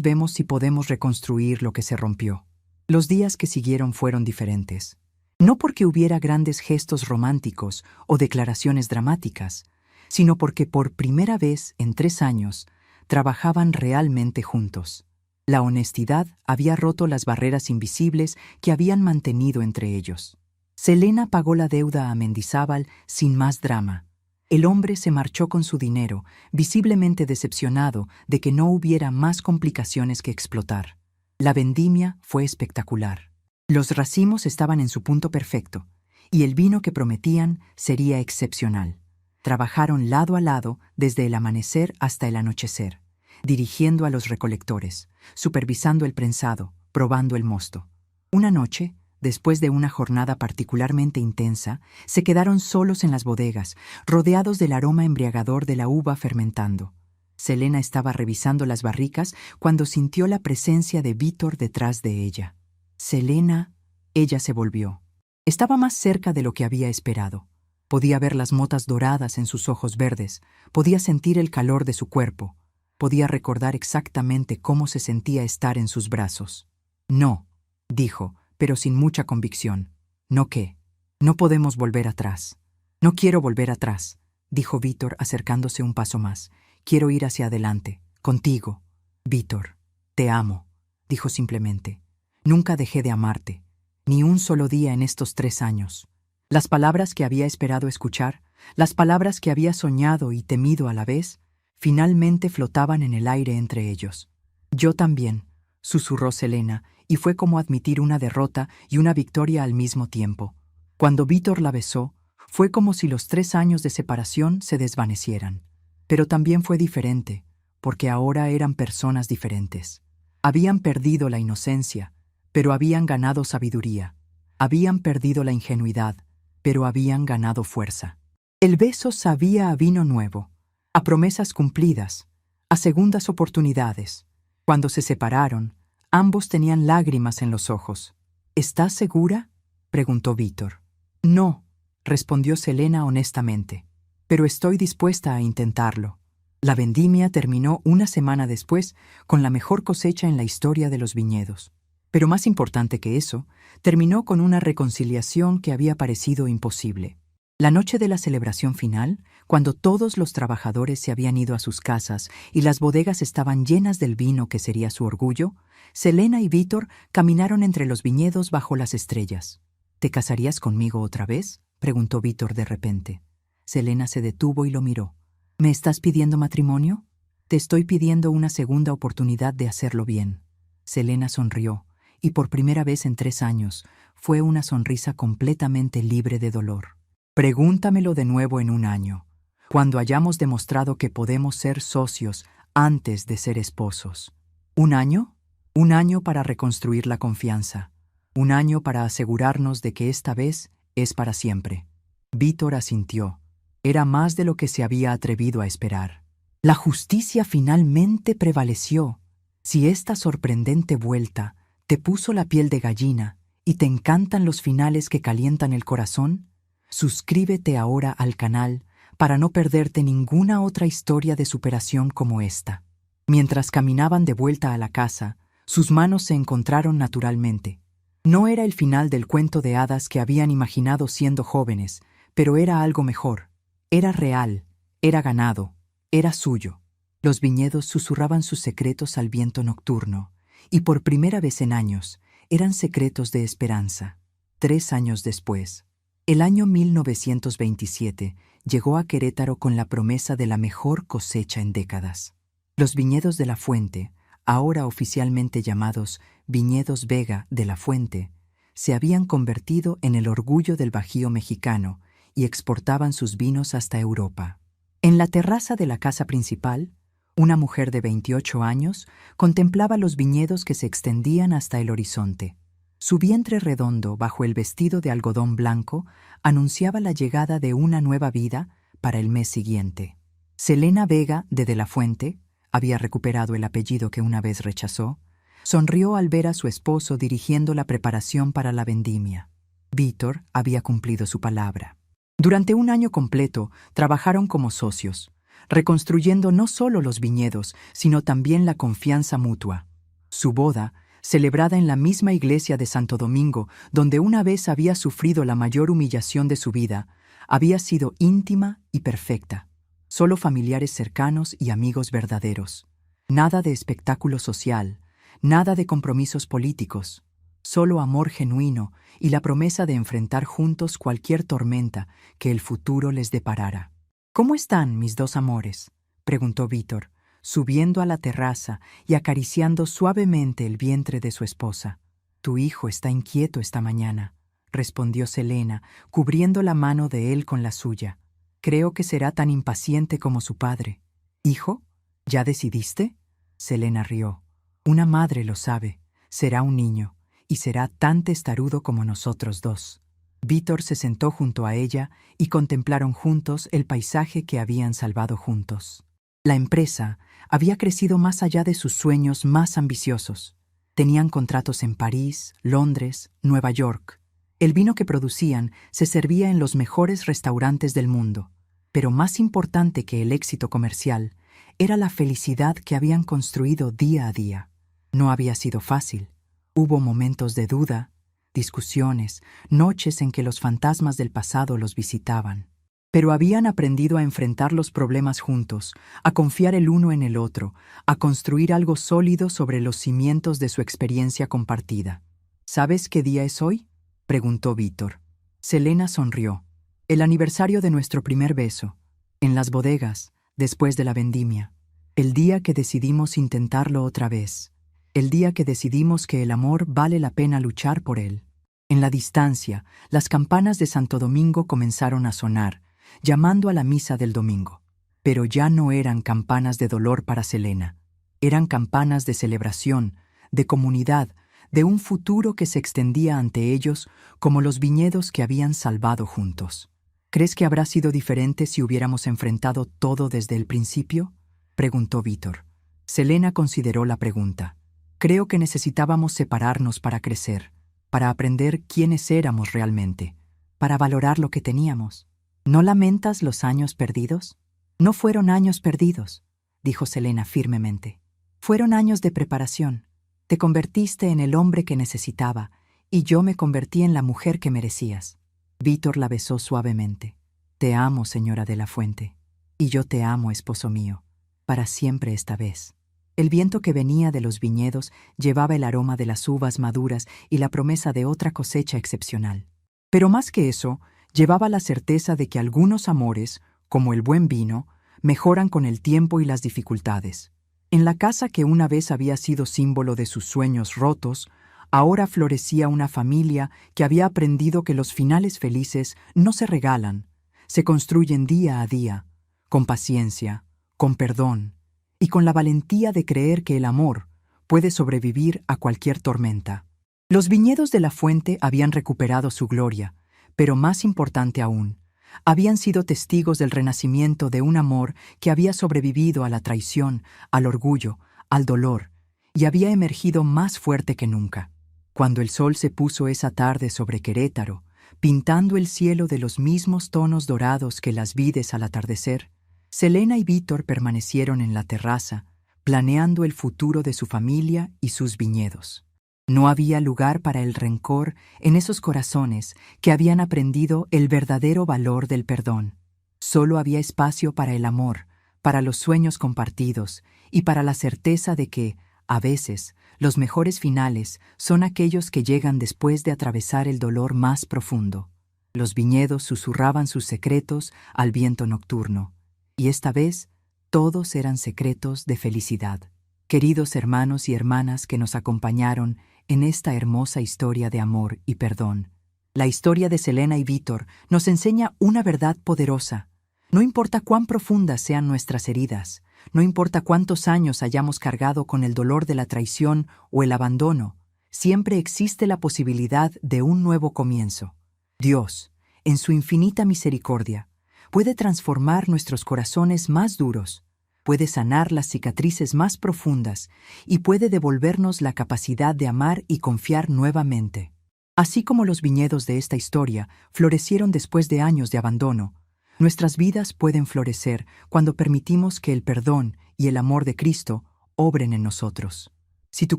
Speaker 1: vemos si podemos reconstruir lo que se rompió. Los días que siguieron fueron diferentes. No porque hubiera grandes gestos románticos o declaraciones dramáticas, sino porque por primera vez en 3 años trabajaban realmente juntos. La honestidad había roto las barreras invisibles que habían mantenido entre ellos. Selena pagó la deuda a Mendizábal sin más drama. El hombre se marchó con su dinero, visiblemente decepcionado de que no hubiera más complicaciones que explotar. La vendimia fue espectacular. Los racimos estaban en su punto perfecto, y el vino que prometían sería excepcional. Trabajaron lado a lado desde el amanecer hasta el anochecer, dirigiendo a los recolectores, supervisando el prensado, probando el mosto. Una noche, después de una jornada particularmente intensa, se quedaron solos en las bodegas, rodeados del aroma embriagador de la uva fermentando. Selena estaba revisando las barricas cuando sintió la presencia de Vítor detrás de ella. Selena, ella se volvió. Estaba más cerca de lo que había esperado. Podía ver las motas doradas en sus ojos verdes, podía sentir el calor de su cuerpo, podía recordar exactamente cómo se sentía estar en sus brazos. No, dijo, pero sin mucha convicción. ¿No qué? No podemos volver atrás. No quiero volver atrás, dijo Vítor acercándose un paso más. Quiero ir hacia adelante, contigo. Vítor, te amo, dijo simplemente. Nunca dejé de amarte, ni un solo día en estos 3 años. Las palabras que había esperado escuchar, las palabras que había soñado y temido a la vez, finalmente flotaban en el aire entre ellos. Yo también, susurró Selena, y fue como admitir una derrota y una victoria al mismo tiempo. Cuando Vítor la besó, fue como si los 3 años de separación se desvanecieran. Pero también fue diferente, porque ahora eran personas diferentes. Habían perdido la inocencia, pero habían ganado sabiduría. Habían perdido la ingenuidad, pero habían ganado fuerza. El beso sabía a vino nuevo, a promesas cumplidas, a segundas oportunidades. Cuando se separaron, ambos tenían lágrimas en los ojos. ¿Estás segura?, preguntó Vítor. No, respondió Selena honestamente, pero estoy dispuesta a intentarlo. La vendimia terminó una semana después con la mejor cosecha en la historia de los viñedos. Pero más importante que eso, terminó con una reconciliación que había parecido imposible. La noche de la celebración final, cuando todos los trabajadores se habían ido a sus casas y las bodegas estaban llenas del vino que sería su orgullo, Selena y Vítor caminaron entre los viñedos bajo las estrellas. ¿Te casarías conmigo otra vez?, preguntó Vítor de repente. Selena se detuvo y lo miró. ¿Me estás pidiendo matrimonio? Te estoy pidiendo una segunda oportunidad de hacerlo bien. Selena sonrió, y por primera vez en 3 años fue una sonrisa completamente libre de dolor. Pregúntamelo de nuevo en un año, cuando hayamos demostrado que podemos ser socios antes de ser esposos. ¿Un año? Un año para reconstruir la confianza. Un año para asegurarnos de que esta vez es para siempre. Vítor asintió. Era más de lo que se había atrevido a esperar. La justicia finalmente prevaleció. Si esta sorprendente vuelta te puso la piel de gallina y te encantan los finales que calientan el corazón, suscríbete ahora al canal para no perderte ninguna otra historia de superación como esta. Mientras caminaban de vuelta a la casa, sus manos se encontraron naturalmente. No era el final del cuento de hadas que habían imaginado siendo jóvenes, pero era algo mejor. Era real, era ganado, era suyo. Los viñedos susurraban sus secretos al viento nocturno, y por primera vez en años, eran secretos de esperanza. 3 años después, el año 1927 llegó a Querétaro con la promesa de la mejor cosecha en décadas. Los viñedos de la Fuente, ahora oficialmente llamados Viñedos Vega de la Fuente, se habían convertido en el orgullo del Bajío mexicano y exportaban sus vinos hasta Europa. En la terraza de la casa principal, una mujer de 28 años contemplaba los viñedos que se extendían hasta el horizonte. Su vientre redondo, bajo el vestido de algodón blanco, anunciaba la llegada de una nueva vida para el mes siguiente. Selena Vega de la Fuente, había recuperado el apellido que una vez rechazó, sonrió al ver a su esposo dirigiendo la preparación para la vendimia. Vítor había cumplido su palabra. Durante un año completo trabajaron como socios, reconstruyendo no solo los viñedos, sino también la confianza mutua. Su boda, celebrada en la misma iglesia de Santo Domingo, donde una vez había sufrido la mayor humillación de su vida, había sido íntima y perfecta. Solo familiares cercanos y amigos verdaderos. Nada de espectáculo social, nada de compromisos políticos. Solo amor genuino y la promesa de enfrentar juntos cualquier tormenta que el futuro les deparara. ¿Cómo están, mis dos amores?, preguntó Vítor, subiendo a la terraza y acariciando suavemente el vientre de su esposa. Tu hijo está inquieto esta mañana, respondió Selena, cubriendo la mano de él con la suya. Creo que será tan impaciente como su padre. ¿Hijo? ¿Ya decidiste? Selena rió. Una madre lo sabe, será un niño, y será tan testarudo como nosotros dos. Vítor se sentó junto a ella y contemplaron juntos el paisaje que habían salvado juntos. La empresa había crecido más allá de sus sueños más ambiciosos. Tenían contratos en París, Londres, Nueva York. El vino que producían se servía en los mejores restaurantes del mundo. Pero más importante que el éxito comercial era la felicidad que habían construido día a día. No había sido fácil. Hubo momentos de duda, discusiones, noches en que los fantasmas del pasado los visitaban. pero habían aprendido a enfrentar los problemas juntos, a confiar el uno en el otro, a construir algo sólido sobre los cimientos de su experiencia compartida. ¿Sabes qué día es hoy?, preguntó Víctor. Selena sonrió. El aniversario de nuestro primer beso, en las bodegas, después de la vendimia. El día que decidimos intentarlo otra vez. El día que decidimos que el amor vale la pena luchar por él. En la distancia, las campanas de Santo Domingo comenzaron a sonar, llamando a la misa del domingo. Pero ya no eran campanas de dolor para Selena. Eran campanas de celebración, de comunidad, de un futuro que se extendía ante ellos como los viñedos que habían salvado juntos. ¿Crees que habrá sido diferente si hubiéramos enfrentado todo desde el principio?, preguntó Víctor. Selena consideró la pregunta. Creo que necesitábamos separarnos para crecer, para aprender quiénes éramos realmente, para valorar lo que teníamos. ¿No lamentas los años perdidos? No fueron años perdidos, dijo Selena firmemente. Fueron años de preparación. Te convertiste en el hombre que necesitaba, y yo me convertí en la mujer que merecías. Víctor la besó suavemente. Te amo, señora de la Fuente. Y yo te amo, esposo mío, para siempre esta vez. El viento que venía de los viñedos llevaba el aroma de las uvas maduras y la promesa de otra cosecha excepcional. Pero más que eso, llevaba la certeza de que algunos amores, como el buen vino, mejoran con el tiempo y las dificultades. En la casa que una vez había sido símbolo de sus sueños rotos, ahora florecía una familia que había aprendido que los finales felices no se regalan, se construyen día a día, con paciencia, con perdón y con la valentía de creer que el amor puede sobrevivir a cualquier tormenta. Los viñedos de la Fuente habían recuperado su gloria, pero más importante aún, habían sido testigos del renacimiento de un amor que había sobrevivido a la traición, al orgullo, al dolor, y había emergido más fuerte que nunca. Cuando el sol se puso esa tarde sobre Querétaro, pintando el cielo de los mismos tonos dorados que las vides al atardecer, Selena y Víctor permanecieron en la terraza, planeando el futuro de su familia y sus viñedos. No había lugar para el rencor en esos corazones que habían aprendido el verdadero valor del perdón. Solo había espacio para el amor, para los sueños compartidos y para la certeza de que, a veces, los mejores finales son aquellos que llegan después de atravesar el dolor más profundo. Los viñedos susurraban sus secretos al viento nocturno, y esta vez todos eran secretos de felicidad. Queridos hermanos y hermanas que nos acompañaron en esta hermosa historia de amor y perdón, la historia de Selena y Víctor nos enseña una verdad poderosa. No importa cuán profundas sean nuestras heridas, no importa cuántos años hayamos cargado con el dolor de la traición o el abandono, siempre existe la posibilidad de un nuevo comienzo. Dios, en su infinita misericordia, puede transformar nuestros corazones más duros, puede sanar las cicatrices más profundas y puede devolvernos la capacidad de amar y confiar nuevamente. Así como los viñedos de esta historia florecieron después de años de abandono, nuestras vidas pueden florecer cuando permitimos que el perdón y el amor de Cristo obren en nosotros. Si tu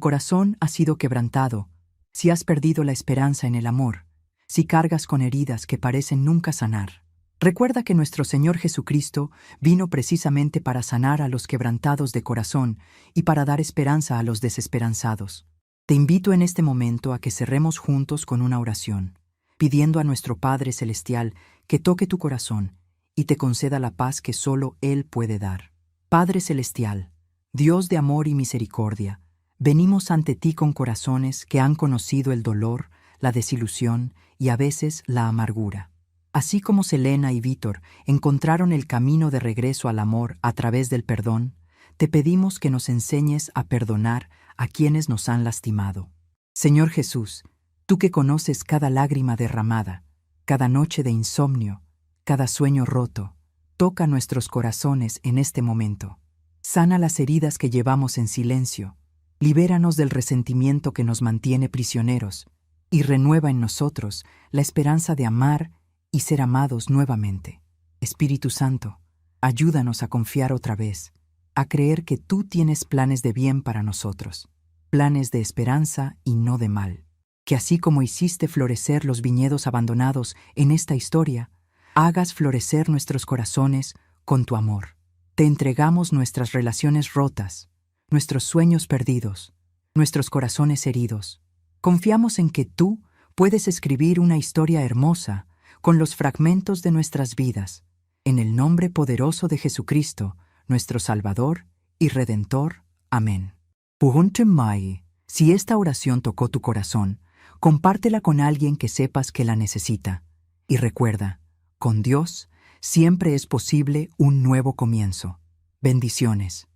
Speaker 1: corazón ha sido quebrantado, si has perdido la esperanza en el amor, si cargas con heridas que parecen nunca sanar, recuerda que nuestro Señor Jesucristo vino precisamente para sanar a los quebrantados de corazón y para dar esperanza a los desesperanzados. Te invito en este momento a que cerremos juntos con una oración, pidiendo a nuestro Padre Celestial que toque tu corazón y te conceda la paz que solo Él puede dar. Padre Celestial, Dios de amor y misericordia, venimos ante ti con corazones que han conocido el dolor, la desilusión y a veces la amargura. Así como Selena y Víctor encontraron el camino de regreso al amor a través del perdón, te pedimos que nos enseñes a perdonar a quienes nos han lastimado. Señor Jesús, tú que conoces cada lágrima derramada, cada noche de insomnio, cada sueño roto, toca nuestros corazones en este momento. Sana las heridas que llevamos en silencio, libéranos del resentimiento que nos mantiene prisioneros y renueva en nosotros la esperanza de amar y ser amados nuevamente. Espíritu Santo, ayúdanos a confiar otra vez, a creer que tú tienes planes de bien para nosotros, planes de esperanza y no de mal. Que así como hiciste florecer los viñedos abandonados en esta historia, hagas florecer nuestros corazones con tu amor. Te entregamos nuestras relaciones rotas, nuestros sueños perdidos, nuestros corazones heridos. Confiamos en que tú puedes escribir una historia hermosa con los fragmentos de nuestras vidas, en el nombre poderoso de Jesucristo, nuestro Salvador y Redentor. Amén. Puhunte mai, si esta oración tocó tu corazón, compártela con alguien que sepas que la necesita. Y recuerda, con Dios siempre es posible un nuevo comienzo. Bendiciones.